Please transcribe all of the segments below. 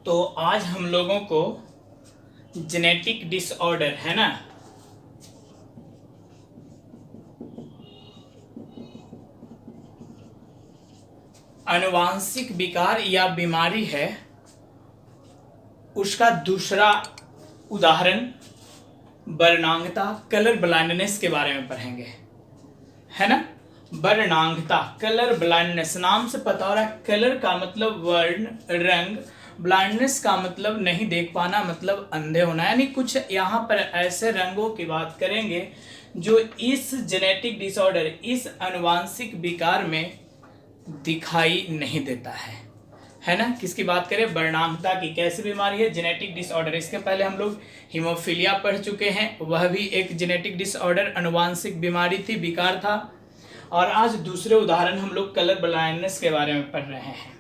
तो आज हम लोगों को जेनेटिक डिसऑर्डर है ना, आनुवांशिक विकार या बीमारी है, उसका दूसरा उदाहरण वर्णांगता कलर ब्लाइंडनेस के बारे में पढ़ेंगे, है ना। वर्णांगता कलर ब्लाइंडनेस, नाम से पता हो रहा है कलर का मतलब वर्ण रंग, ब्लाइंडनेस का मतलब नहीं देख पाना, मतलब अंधे होना। यानी कुछ यहाँ पर ऐसे रंगों की बात करेंगे जो इस जेनेटिक डिसऑर्डर, इस आनुवांशिक विकार में दिखाई नहीं देता है ना। किसकी बात करें? वर्णांगता की। कैसी बीमारी है? Genetic disorder. इसके पहले हम लोग हीमोफीलिया पढ़ चुके हैं, वह भी एक जेनेटिक डिसऑर्डर आनुवांशिक बीमारी थी, विकार था। और आज दूसरे उदाहरण हम लोग कलर ब्लाइंडनेस के बारे में पढ़ रहे हैं,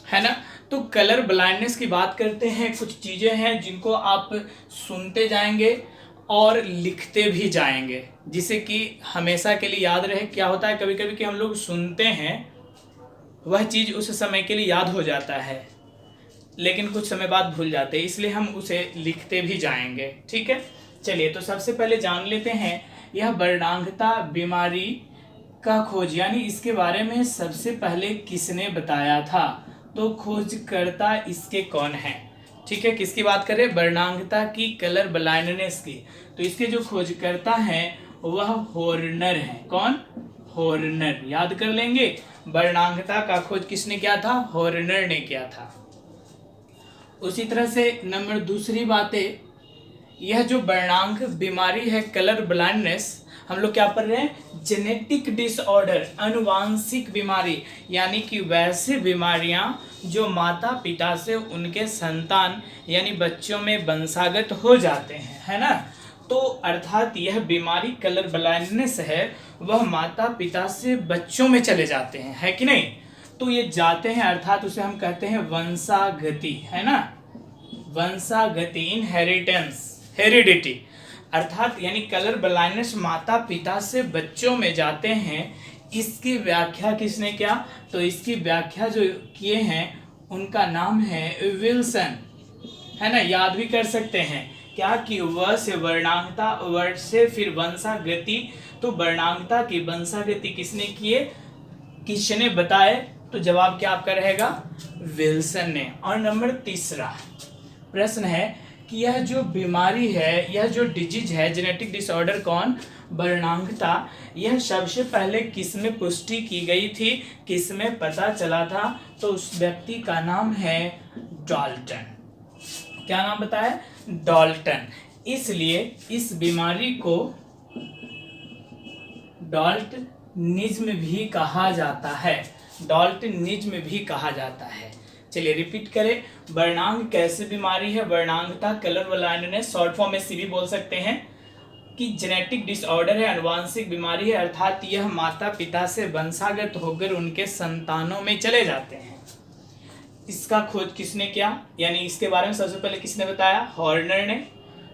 है ना। तो कलर ब्लाइंडनेस की बात करते हैं। कुछ चीज़ें हैं जिनको आप सुनते जाएंगे और लिखते भी जाएंगे, जिसे कि हमेशा के लिए याद रहे। क्या होता है कभी कभी कि हम लोग सुनते हैं, वह चीज़ उस समय के लिए याद हो जाता है, लेकिन कुछ समय बाद भूल जाते हैं, इसलिए हम उसे लिखते भी जाएंगे, ठीक है। चलिए, तो सबसे पहले जान लेते हैं यह वर्णांगता बीमारी का खोज, यानी इसके बारे में सबसे पहले किसने बताया था। तो खोजकर्ता इसके कौन है? ठीक है, किसकी बात करें? वर्णांगता की, कलर ब्लाइंडनेस की। तो इसके जो खोजकर्ता हैं वह हॉर्नर है। कौन? हॉर्नर। याद कर लेंगे, वर्णांगता का खोज किसने किया था? हॉर्नर ने किया था। उसी तरह से नंबर दूसरी बातें, यह जो वर्णांग बीमारी है कलर ब्लाइंडनेस, हम लोग क्या पढ़ रहे हैं? जेनेटिक डिसऑर्डर, आनुवांशिक बीमारी, यानी कि वैसे बीमारियां जो माता पिता से उनके संतान यानी बच्चों में वंशागत हो जाते हैं, है ना। तो अर्थात यह बीमारी कलर ब्लाइंडनेस है, वह माता पिता से बच्चों में चले जाते हैं, है कि नहीं। तो ये जाते हैं अर्थात उसे हम कहते हैं वंशागति, है ना। वंशागति, इनहेरिटेंस, हेरिडिटी, अर्थात यानी कलर ब्लाइंडनेस माता पिता से बच्चों में जाते हैं। इसकी व्याख्या किसने किया? तो इसकी व्याख्या जो किए हैं उनका नाम है विल्सन, है ना। याद भी कर सकते हैं क्या कि व से वर्णांगता, वर्ण से फिर वंशागति। तो वर्णांगता की वंशागति किसने किए, किसने बताए? तो जवाब क्या आपका रहेगा? विल्सन ने। और नंबर तीसरा प्रश्न है कि यह जो बीमारी है, यह जो डिजीज है, जेनेटिक डिसऑर्डर, कौन? वर्णांगता, यह सबसे पहले किस में पुष्टि की गई थी, किस में पता चला था? तो उस व्यक्ति का नाम है डाल्टन। क्या नाम बताया? डाल्टन। इसलिए इस बीमारी को डाल्टनिज्म भी कहा जाता है, डाल्टनिज्म भी कहा जाता है। चलिए रिपीट करें, वर्णांग कैसी बीमारी है? वर्णांगता कलर ब्लाइंडनेस, शॉर्ट फॉर्म में सीबी बोल सकते हैं, कि जेनेटिक डिसऑर्डर है, आनुवांशिक बीमारी है, अर्थात यह माता पिता से वंशागत होकर उनके संतानों में चले जाते हैं। इसका खोज किसने किया, यानी इसके बारे में सबसे पहले किसने बताया? हॉर्नर ने।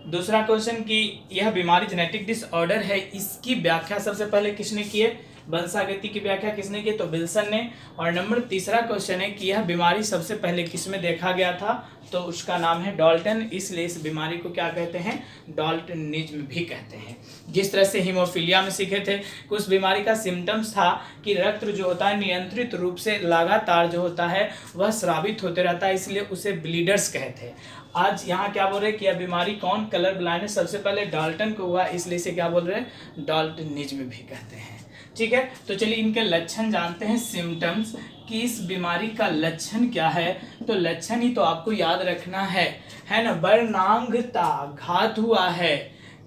दूसरा क्वेश्चन कि यह बीमारी जेनेटिक डिसऑर्डर है, इसकी व्याख्या सबसे पहले किसने की है? वंशागति की व्याख्या किसने की? तो विल्सन ने। और नंबर तीसरा क्वेश्चन है कि यह बीमारी सबसे पहले किसमें देखा गया था? तो उसका नाम है डाल्टन, इसलिए इस बीमारी को क्या कहते हैं? डाल्टनिज्म भी कहते हैं। जिस तरह से हीमोफीलिया में सीखे थे, उस बीमारी का सिम्टम्स था कि रक्त जो होता है नियंत्रित रूप से लगातार जो होता है वह स्रावित होते रहता है, इसलिए उसे ब्लीडर्स कहते हैं। आज यहाँ क्या बोल रहे हैं कि यह बीमारी कौन? कलर ब्लाइंडनेस सबसे पहले डाल्टन को हुआ, इसलिए इसे क्या बोल रहे हैं? डाल्टनिज्म भी कहते हैं, ठीक है। तो चलिए इनके लक्षण जानते हैं, सिम्टम्स, कि इस बीमारी का लक्षण क्या है। तो लक्षण ही तो आपको याद रखना है ना। वर्णांगता, घात हुआ है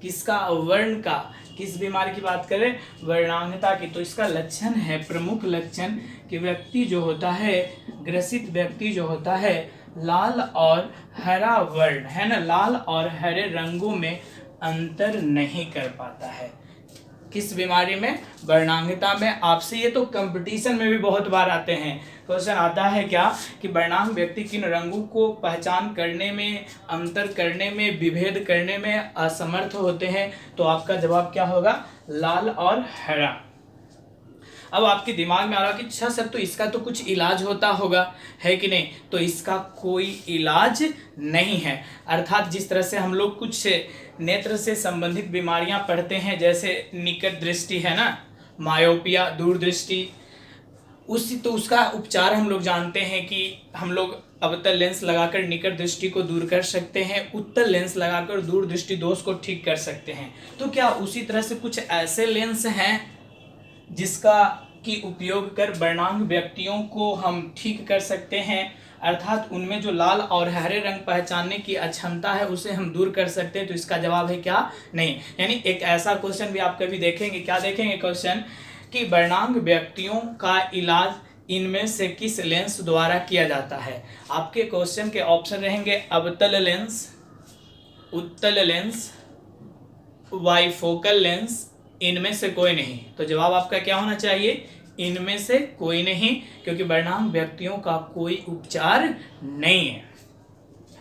किसका? वर्ण का। किस बीमारी की बात करें? वर्णांगता की। तो इसका लक्षण है, प्रमुख लक्षण, कि व्यक्ति जो होता है, ग्रसित व्यक्ति जो होता है, लाल और हरा वर्ण, है ना, लाल और हरे रंगों में अंतर नहीं कर पाता है। किस बीमारी में? वर्णांगता में। आपसे ये तो कंपटीशन में भी बहुत बार आते हैं, क्वेश्चन आता है क्या कि वर्णांग व्यक्ति किन रंगों को पहचान करने में, अंतर करने में, विभेद करने में असमर्थ होते हैं। तो आपका जवाब क्या होगा? लाल और हरा। अब आपके दिमाग में आ रहा कि अच्छा सर, तो इसका तो कुछ इलाज होता होगा, है कि नहीं? तो इसका कोई इलाज नहीं है। अर्थात जिस तरह से हम लोग कुछ नेत्र से संबंधित बीमारियां पढ़ते हैं, जैसे निकट दृष्टि है ना, मायोपिया, दूरदृष्टि, उसका उपचार हम लोग जानते हैं कि हम लोग अवतल लेंस लगाकर निकट दृष्टि को दूर कर सकते हैं, उत्तल लेंस लगाकर दूर दृष्टि दोष को ठीक कर सकते हैं। तो क्या उसी तरह से कुछ ऐसे लेंस हैं जिसका की उपयोग कर वर्णांग व्यक्तियों को हम ठीक कर सकते हैं, अर्थात उनमें जो लाल और हरे रंग पहचानने की अक्षमता है उसे हम दूर कर सकते हैं? तो इसका जवाब है क्या? नहीं। यानी एक ऐसा क्वेश्चन भी आप कभी देखेंगे, क्या देखेंगे क्वेश्चन, कि वर्णांग व्यक्तियों का इलाज इनमें से किस लेंस द्वारा किया जाता है? आपके क्वेश्चन के ऑप्शन रहेंगे अवतल लेंस, उत्तल लेंस, बाइफोकल लेंस, इनमें से कोई नहीं। तो जवाब आपका क्या होना चाहिए? इनमें से कोई नहीं, क्योंकि वर्णांग व्यक्तियों का कोई उपचार नहीं है।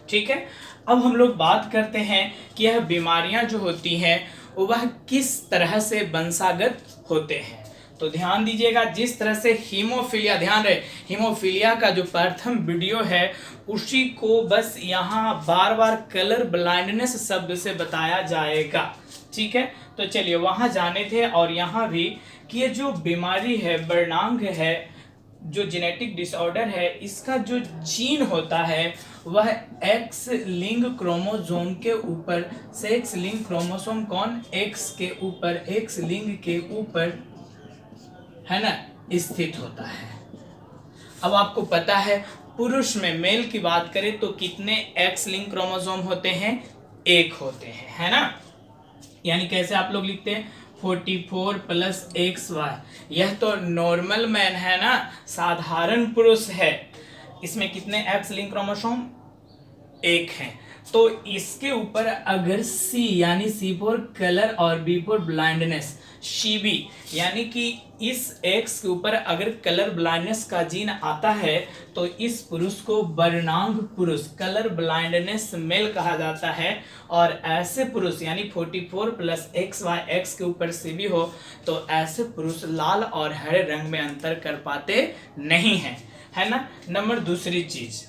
ठीक है, अब हम लोग बात करते हैं कि यह बीमारियां जो होती हैं वह किस तरह से वंशागत होते हैं। तो ध्यान दीजिएगा, जिस तरह से हीमोफीलिया, ध्यान रहे, हीमोफीलिया का जो प्रथम वीडियो है उसी को बस यहाँ बार बार कलर ब्लाइंडनेस शब्द से बताया जाएगा। ठीक है, तो चलिए वहाँ जाने थे। और यहाँ भी कि ये जो बीमारी है, वर्णांग है, जो जेनेटिक डिसऑर्डर है, इसका जो जीन होता है वह एक्स लिंग क्रोमोसोम के ऊपर, सेक्स लिंग क्रोमोसोम कौन, एक्स के ऊपर, एक्स लिंग के ऊपर, है ना, स्थित होता है। अब आपको पता है पुरुष में, मेल की बात करें तो कितने एक्स लिंक क्रोमोसोम होते हैं? एक होते हैं, है ना। यानी कैसे आप लोग लिखते हैं? 44 प्लस XY। यह तो नॉर्मल मैन है ना, साधारण पुरुष है। इसमें कितने एक्स लिंक क्रोमोसोम? एक है। तो इसके ऊपर अगर C यानी C फॉर कलर और B फॉर ब्लाइंडनेस, CB यानी कि इस X के ऊपर अगर कलर ब्लाइंडनेस का जीन आता है तो इस पुरुष को वर्णांग पुरुष, कलर ब्लाइंडनेस मेल कहा जाता है। और ऐसे पुरुष यानी 44 प्लस XY, X के ऊपर CB हो तो ऐसे पुरुष लाल और हरे रंग में अंतर कर पाते नहीं हैं, है ना। नंबर दूसरी चीज,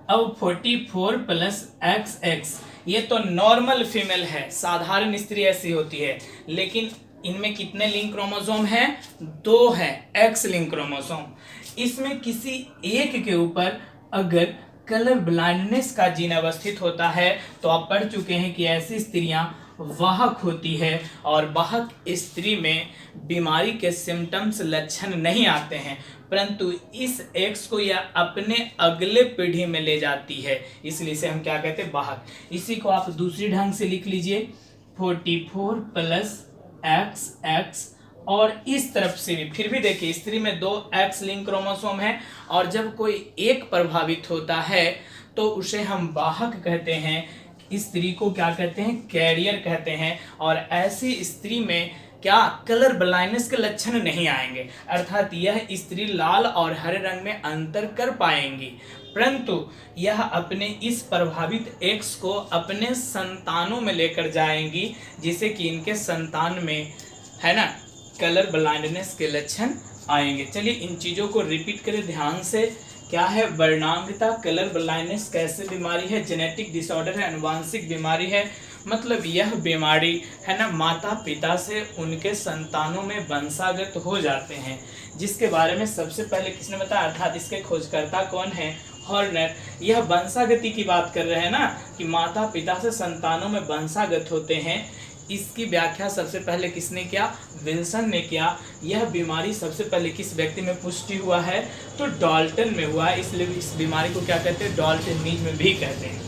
अब 44 प्लस XX ये तो नॉर्मल फीमेल है, साधारण स्त्री ऐसी होती है, लेकिन इनमें कितने लिंक क्रोमोसोम हैं? 2 है, एक्स लिंक क्रोमोसोम। इसमें किसी एक के ऊपर अगर कलर ब्लाइंडनेस का जीन अवस्थित होता है तो आप पढ़ चुके हैं कि ऐसी स्त्रियां वाहक होती है, और वाहक स्त्री में बीमारी के सिम्टम्स, लक्षण नहीं आते हैं, परंतु इस एक्स को यह अपने अगले पीढ़ी में ले जाती है, इसलिए इसे हम क्या कहते हैं? वाहक। इसी को आप दूसरी ढंग से लिख लीजिए, 44 प्लस XX। और इस तरफ से भी फिर भी देखिए, स्त्री में 2 एक्स लिंक क्रोमोसोम है, और जब कोई एक प्रभावित होता है तो उसे हम वाहक कहते हैं, स्त्री को क्या कहते हैं? कैरियर कहते हैं। और ऐसी स्त्री में क्या कलर ब्लाइंडनेस के लक्षण नहीं आएंगे, अर्थात यह स्त्री लाल और हरे रंग में अंतर कर पाएंगी, परंतु यह अपने इस प्रभावित एक्स को अपने संतानों में लेकर जाएंगी, जिससे कि इनके संतान में, है ना, कलर ब्लाइंडनेस के लक्षण आएंगे। चलिए इन चीज़ों को रिपीट करें ध्यान से। क्या है? वर्णांगता, कलर ब्लाइंडनेस कैसे बीमारी है? जेनेटिक डिसऑर्डर है, अनुवांशिक बीमारी है। मतलब यह बीमारी, है ना, माता पिता से उनके संतानों में वंशागत हो जाते हैं, जिसके बारे में सबसे पहले किसने बताया? अर्थात इसके खोजकर्ता कौन है? हॉर्नर। यह वंशागति की बात कर रहे हैं ना, कि माता पिता से संतानों में वंशागत होते हैं। इसकी व्याख्या सबसे पहले किसने किया? विल्सन ने किया। यह बीमारी सबसे पहले किस व्यक्ति में पुष्टि हुआ है? तो डाल्टन में हुआ है, इसलिए इस बीमारी को क्या कहते हैं? डाल्टनिज्म भी कहते हैं,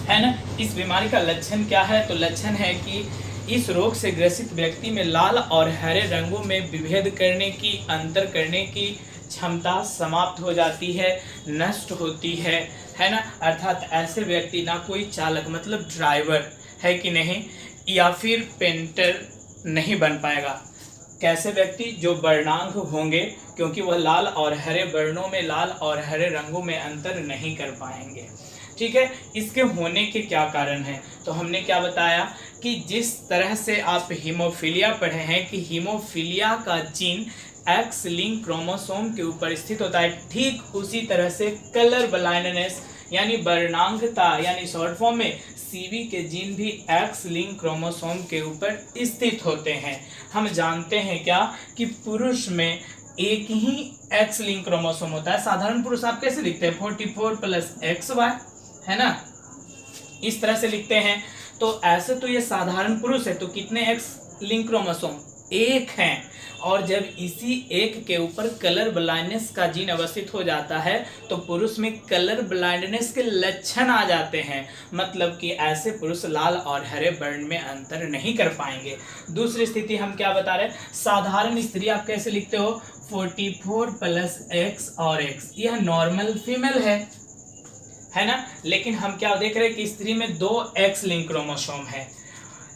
है ना। इस बीमारी का लक्षण क्या है? तो लक्षण है कि इस रोग से ग्रसित व्यक्ति में लाल और हरे रंगों में विभेद करने की, अंतर करने की क्षमता समाप्त हो जाती है, नष्ट होती है ना। अर्थात ऐसे व्यक्ति ना कोई चालक मतलब ड्राइवर है कि नहीं, या फिर पेंटर नहीं बन पाएगा। कैसे व्यक्ति? जो वर्णांग होंगे, क्योंकि वह लाल और हरे वर्णों में, लाल और हरे रंगों में अंतर नहीं कर पाएंगे। ठीक है, इसके होने के क्या कारण हैं? तो हमने क्या बताया कि जिस तरह से आप हीमोफीलिया पढ़े हैं कि हीमोफीलिया का जीन एक्स लिंक क्रोमोसोम के ऊपर स्थित होता है, ठीक उसी तरह से कलर ब्लाइंडनेस यानी वर्णांगता यानी शॉर्ट फॉर्म में सीवी के जीन भी एक्स लिंक क्रोमोसोम के ऊपर स्थित होते हैं। हम जानते हैं क्या कि पुरुष में एक ही एक्स लिंक क्रोमोसोम होता है। साधारण पुरुष आप कैसे लिखते हैं? 44 प्लस XY, है ना, इस तरह से लिखते हैं। तो ऐसे तो ये साधारण पुरुष है, तो कितने एक्स लिंक क्रोमोसोम? एक हैं। और जब इसी एक के ऊपर कलर ब्लाइंडनेस का जीन अवस्थित हो जाता है तो पुरुष में कलर ब्लाइंडनेस के लक्षण आ जाते हैं, मतलब कि ऐसे पुरुष लाल और हरे वर्ण में अंतर नहीं कर पाएंगे। दूसरी स्थिति हम क्या बता रहे हैं? साधारण स्त्री आप कैसे लिखते हो? 44 प्लस X और X, यह नॉर्मल फीमेल है ना। लेकिन हम क्या देख रहे हैं कि स्त्री में 2 एक्स लिंक क्रोमोसोम है,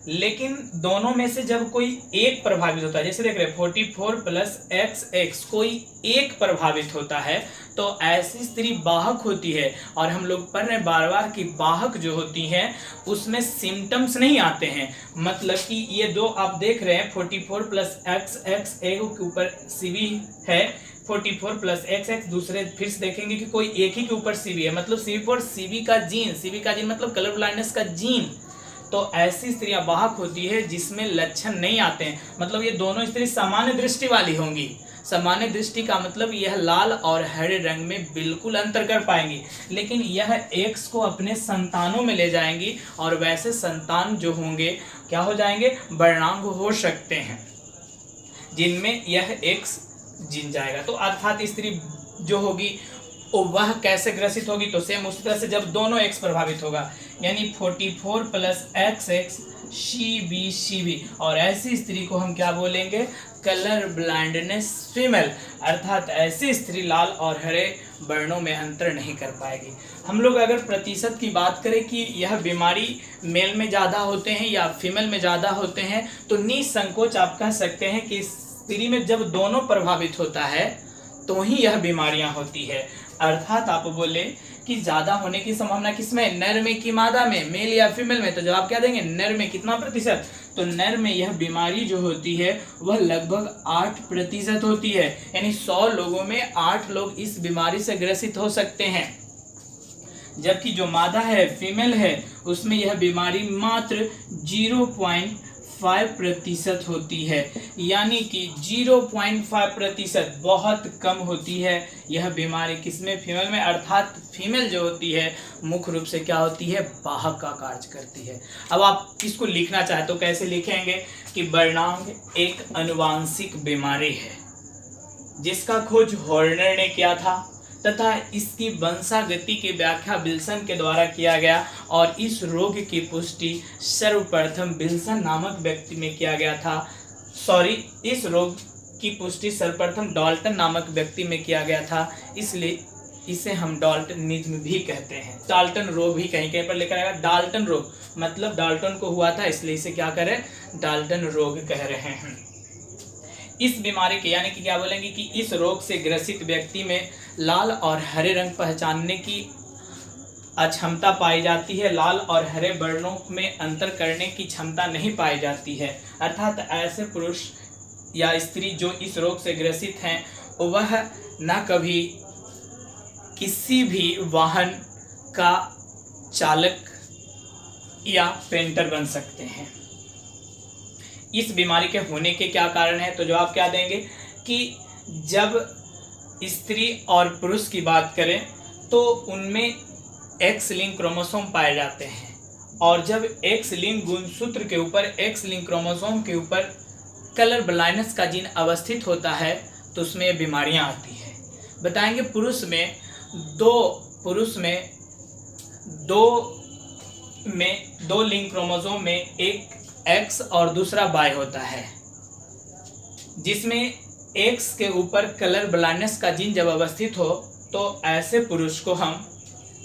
लेकिन दोनों में से जब कोई एक प्रभावित होता है, जैसे देख रहे हैं 44 प्लस XX, कोई एक प्रभावित होता है तो ऐसी स्त्री वाहक होती है। और हम लोग पढ़ रहे हैं बार बार कि वाहक जो होती हैं उसमें सिम्टम्स नहीं आते हैं, मतलब कि ये दो आप देख रहे हैं 44 प्लस XX एक के ऊपर CV है, 44 प्लस XX दूसरे फिर से देखेंगे कि कोई एक ही के ऊपर CV है, मतलब CV का जीन मतलब कलर ब्लाइंडनेस का जीन। तो ऐसी स्त्रियां वाहक होती है जिसमें लक्षण नहीं आते हैं, मतलब ये दोनों स्त्री सामान्य दृष्टि वाली होंगी। सामान्य दृष्टि का मतलब यह लाल और हरे रंग में बिल्कुल अंतर कर पाएंगी, लेकिन यह एक्स को अपने संतानों में ले जाएंगी और वैसे संतान जो होंगे क्या हो जाएंगे? वर्णांग हो सकते हैं, जिनमें यह एक्स जीन जाएगा। तो अर्थात स्त्री जो होगी वह कैसे ग्रसित होगी? तो सेम उसी तरह से जब दोनों एक्स प्रभावित होगा, यानी 44 प्लस XX CV, और ऐसी स्त्री को हम क्या बोलेंगे? कलर ब्लाइंडनेस फीमेल, अर्थात ऐसी स्त्री लाल और हरे वर्णों में अंतर नहीं कर पाएगी। हम लोग अगर प्रतिशत की बात करें कि यह बीमारी मेल में ज़्यादा होते हैं या फीमेल में ज़्यादा होते हैं, तो निसंकोच आप कह सकते हैं कि स्त्री में जब दोनों प्रभावित होता है तो ही यह बीमारियां होती है। अर्थात आप बोले कि ज्यादा होने की संभावना किसमें? नर में कि मादा में, मेल या फीमेल में? तो जवाब क्या देंगे? नर में। कितना प्रतिशत? तो नर में यह बीमारी जो होती है वह लगभग 8% होती है, यानी 100 लोगों में 8 लोग इस बीमारी से ग्रसित हो सकते हैं। जबकि जो मादा है, फीमेल है, उसमें यह बीमारी मात्र 0.5% होती है, यानी कि 0.5% बहुत कम होती है यह बीमारी। किसमें? फीमेल में। अर्थात फीमेल जो होती है मुख्य रूप से क्या होती है? वाहक का कार्य करती है। अब आप इसको लिखना चाहे तो कैसे लिखेंगे कि वर्णांग एक अनुवांशिक बीमारी है जिसका खोज हॉर्नर ने किया था तथा इसकी वंशागति की व्याख्या विल्सन के द्वारा किया गया, और इस रोग की पुष्टि सर्वप्रथम विल्सन नामक व्यक्ति में किया गया था। इस रोग की पुष्टि सर्वप्रथम डाल्टन नामक व्यक्ति में किया गया था, इसलिए इसे हम डाल्टनिज्म भी कहते हैं। डाल्टन रोग भी कहीं कहीं पर लिखा रहेगा डाल्टन रोग, मतलब डाल्टन को हुआ था इसलिए इसे क्या करें? डाल्टन रोग कह रहे हैं। इस बीमारी के यानी कि क्या बोलेंगे कि इस रोग से ग्रसित व्यक्ति में लाल और हरे रंग पहचानने की अक्षमता पाई जाती है, लाल और हरे वर्णों में अंतर करने की क्षमता नहीं पाई जाती है। अर्थात ऐसे पुरुष या स्त्री जो इस रोग से ग्रसित हैं वह न कभी किसी भी वाहन का चालक या पेंटर बन सकते हैं। इस बीमारी के होने के क्या कारण है? तो जवाब क्या देंगे कि जब स्त्री और पुरुष की बात करें तो उनमें एक्स लिंक क्रोमोसोम पाए जाते हैं, और जब एक्स लिंक गुणसूत्र के ऊपर एक्स लिंक क्रोमोसोम के ऊपर कलर ब्लाइंडनेस का जीन अवस्थित होता है तो उसमें ये बीमारियां आती है। बताएंगे पुरुष में दो लिंक क्रोमोसोम में एक एक्स और दूसरा वाई होता है, जिसमें एक्स के ऊपर कलर ब्लाइंडनेस का जीन जब अवस्थित हो तो ऐसे पुरुष को हम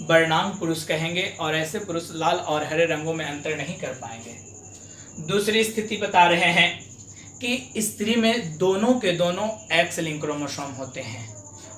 वर्णांग पुरुष कहेंगे, और ऐसे पुरुष लाल और हरे रंगों में अंतर नहीं कर पाएंगे। दूसरी स्थिति बता रहे हैं कि स्त्री में दोनों के दोनों एक्स लिंक क्रोमोसोम होते हैं,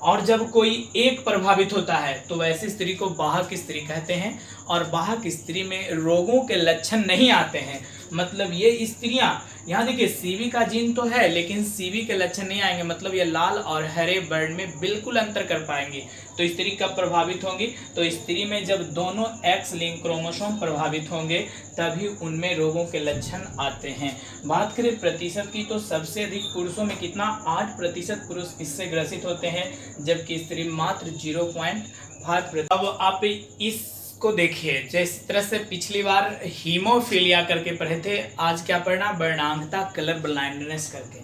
और जब कोई एक प्रभावित होता है तो वैसी स्त्री को वाहक स्त्री कहते हैं। और वाहक स्त्री में रोगों के लक्षण नहीं आते हैं, मतलब ये स्त्रियां, यहाँ देखिए सीवी का जीन तो है लेकिन सीवी के लक्षण नहीं आएंगे, मतलब ये लाल और हरे वर्ण में बिल्कुल अंतर कर पाएंगे। तो स्त्री कब प्रभावित होंगी, तो स्त्री में जब दोनों एक्स लिंक क्रोमोसोम प्रभावित होंगे तभी उनमें रोगों के लक्षण आते हैं। बात करें प्रतिशत की तो सबसे अधिक पुरुषों में कितना, 8% पुरुष इससे ग्रसित होते हैं, जबकि स्त्री मात्र 0.5%। अब आप इसको देखिए, जिस तरह से पिछली बार हीमोफीलिया करके पढ़े थे, आज क्या पढ़ना, वर्णांगता कलर ब्लाइंडनेस करके।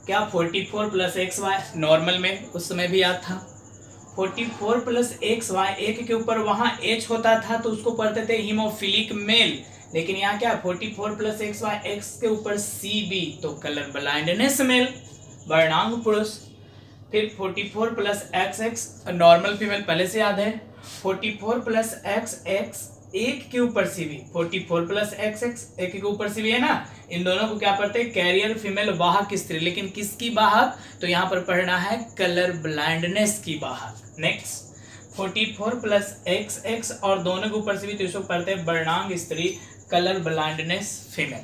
क्या 44 + XY नॉर्मल में उस समय भी याद था, 44 + XY एक के ऊपर वहाँ H होता था तो उसको पढ़ते थे हीमोफिलिक मेल, लेकिन यहाँ क्या 44 + XY X के ऊपर CB तो कलर ब्लाइंडनेस मेल, वर्णांग पुरुष। फिर 44 + XX नॉर्मल फीमेल पहले से याद है, 44 + XX एक के ऊपर CB, 44 + XX एक के ऊपर CB है ना, इन दोनों को क्या पढ़ते हैं, कैरियर फीमेल वाहक स्त्री, लेकिन किसकी वाहक, तो यहाँ पर पढ़ना है कलर ब्लाइंडनेस की वाहक। नेक्स्ट 44 + XX और दोनों के ऊपर CB तो इसको पढ़ते हैं वर्णांग स्त्री, कलर ब्लाइंडनेस फीमेल।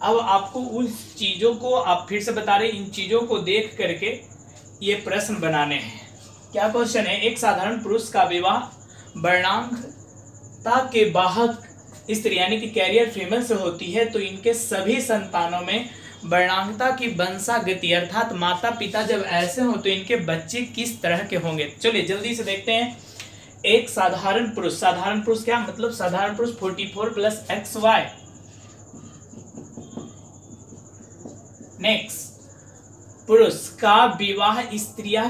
अब आपको उस चीजों को आप फिर से बता रहे, इन चीजों को देख करके ये प्रश्न बनाने हैं। क्या क्वेश्चन है, एक साधारण पुरुष का विवाह वर्णांगता के वाहक स्त्री यानी कि कैरियर फीमेल से होती है तो इनके सभी संतानों में वर्णांगता की वंशागति अर्थात माता पिता जब ऐसे हो तो इनके बच्चे किस तरह के होंगे। चलिए जल्दी से देखते हैं। एक साधारण पुरुष क्या मतलब, साधारण पुरुष 44 + XY। नेक्स्ट, पुरुष का विवाह स्त्रियां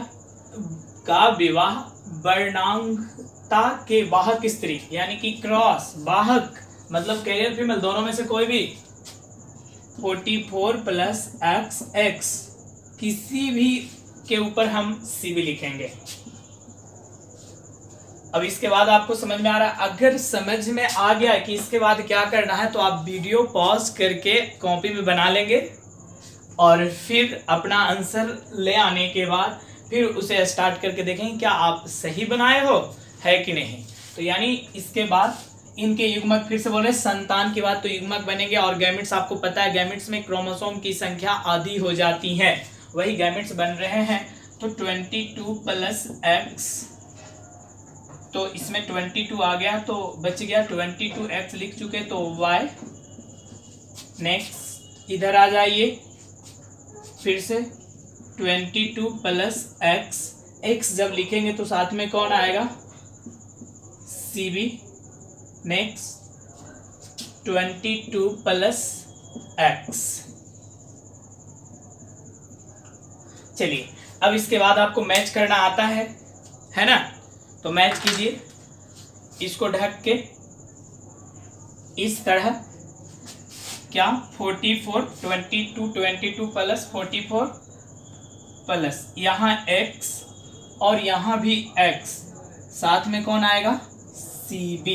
का विवाह वर्णांगता के वाहक स्त्री यानी कि क्रॉस वाहक मतलब कैरियर फीमेल दोनों में से कोई भी 44 + XX किसी भी के ऊपर हम CB लिखेंगे। अब इसके बाद आपको समझ में आ रहा है, अगर समझ में आ गया कि इसके बाद क्या करना है तो आप वीडियो पॉज करके कॉपी में बना लेंगे और फिर अपना आंसर ले आने के बाद फिर उसे स्टार्ट करके देखेंगे क्या आप सही बनाए हो है कि नहीं। तो यानी इसके बाद इनके युग्मक, फिर से बोल रहे संतान की बात, तो युग्मक बनेंगे और गैमेट्स आपको पता है गैमेट्स में क्रोमोसोम की संख्या आधी हो जाती है, वही गैमेट्स बन रहे हैं। तो 22 + X, तो इसमें 22 आ गया तो बच गया 22X लिख चुके तो Y। नेक्स्ट इधर आ जाइए, फिर से 22 + X, X जब लिखेंगे तो साथ में कौन आएगा, CB। Next 22 + X। चलिए अब इसके बाद आपको मैच करना आता है ना, तो मैच कीजिए इसको ढक के इस तरह, क्या 44 22 22 + 44 प्लस यहाँ X और यहाँ भी X, साथ में कौन आएगा, CB।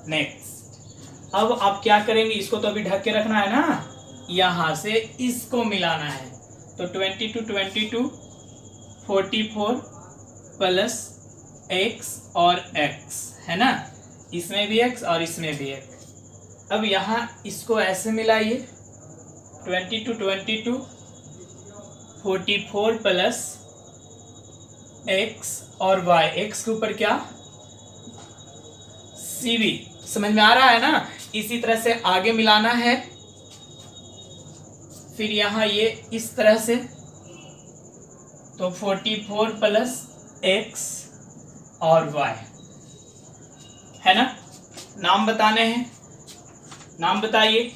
नेक्स्ट अब आप क्या करेंगे, इसको तो अभी ढक के रखना है ना, यहाँ से इसको मिलाना है। तो 22 22 44 + X और X है ना, इसमें भी X और इसमें भी X। अब यहाँ इसको ऐसे मिलाइए 22 22 44 + X और Y, X के ऊपर क्या, CB। समझ में आ रहा है ना, इसी तरह से आगे मिलाना है, फिर यहाँ ये इस तरह से, तो 44 + X और Y है ना। नाम बताने हैं, नाम बताइए।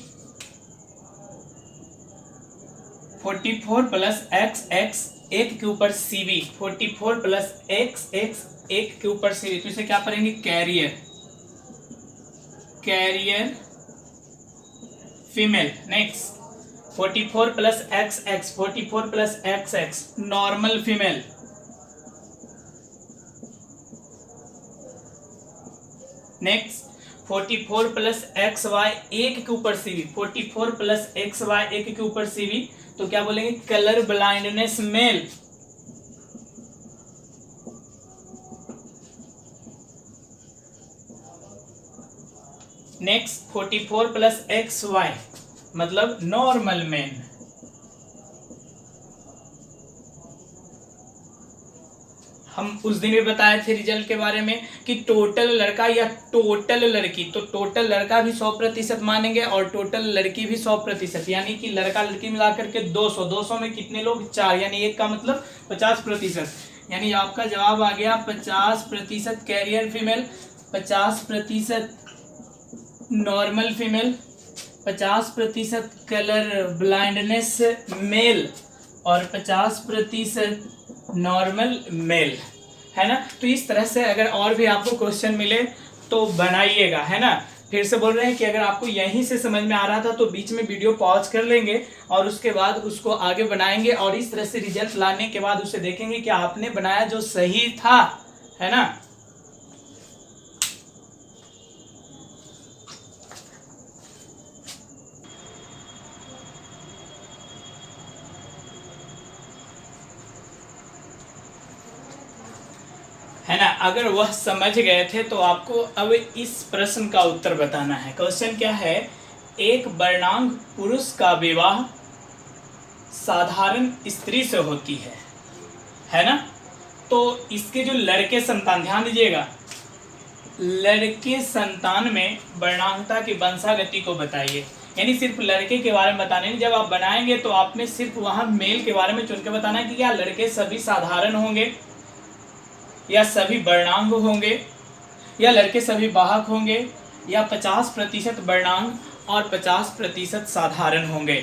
44 + X X एक के ऊपर CB, 44 + X X एक के ऊपर CB, तो इसे क्या पढ़ेंगे, carrier, carrier female. Next 44 + X X, 44 + X X normal female. Next 44 + XY एक के ऊपर CB, 44 + XY एक के ऊपर CB, तो क्या बोलेंगे, colour blindness male. Next 44 plus X Y मतलब नॉर्मल मैन। हम उस दिन भी बताए थे रिजल्ट के बारे में कि टोटल लड़का या टोटल लड़की, तो टोटल लड़का भी 100% मानेंगे और टोटल लड़की भी 100%, यानी कि लड़का लड़की मिलाकर के 200, 200 में कितने लोग 4, यानी एक का मतलब 50%, यानी आपका जवाब आ गया 50% carrier female, 50% normal female, 50% colour blindness male और 50% नॉर्मल मेल, है ना। तो इस तरह से अगर और भी आपको क्वेश्चन मिले तो बनाइएगा, है ना। फिर से बोल रहे हैं कि अगर आपको यहीं से समझ में आ रहा था तो बीच में वीडियो पॉज कर लेंगे और उसके बाद उसको आगे बनाएंगे और इस तरह से रिजल्ट लाने के बाद उसे देखेंगे कि आपने बनाया जो सही था, है ना। है ना। अगर वह समझ गए थे तो आपको अब इस प्रश्न का उत्तर बताना है। क्वेश्चन क्या है, एक वर्णांग पुरुष का विवाह साधारण स्त्री से होती है ना। तो इसके जो लड़के संतान, ध्यान दीजिएगा, लड़के संतान में वर्णांगता की वंशागति को बताइए, यानी सिर्फ लड़के के बारे में बताने नहीं। जब आप बनाएंगे तो आपने सिर्फ वहां मेल के बारे में चुन के बताना है कि क्या लड़के सभी साधारण होंगे या सभी वर्णांग होंगे या लड़के सभी वाहक होंगे या 50% वर्णांग और 50% साधारण होंगे।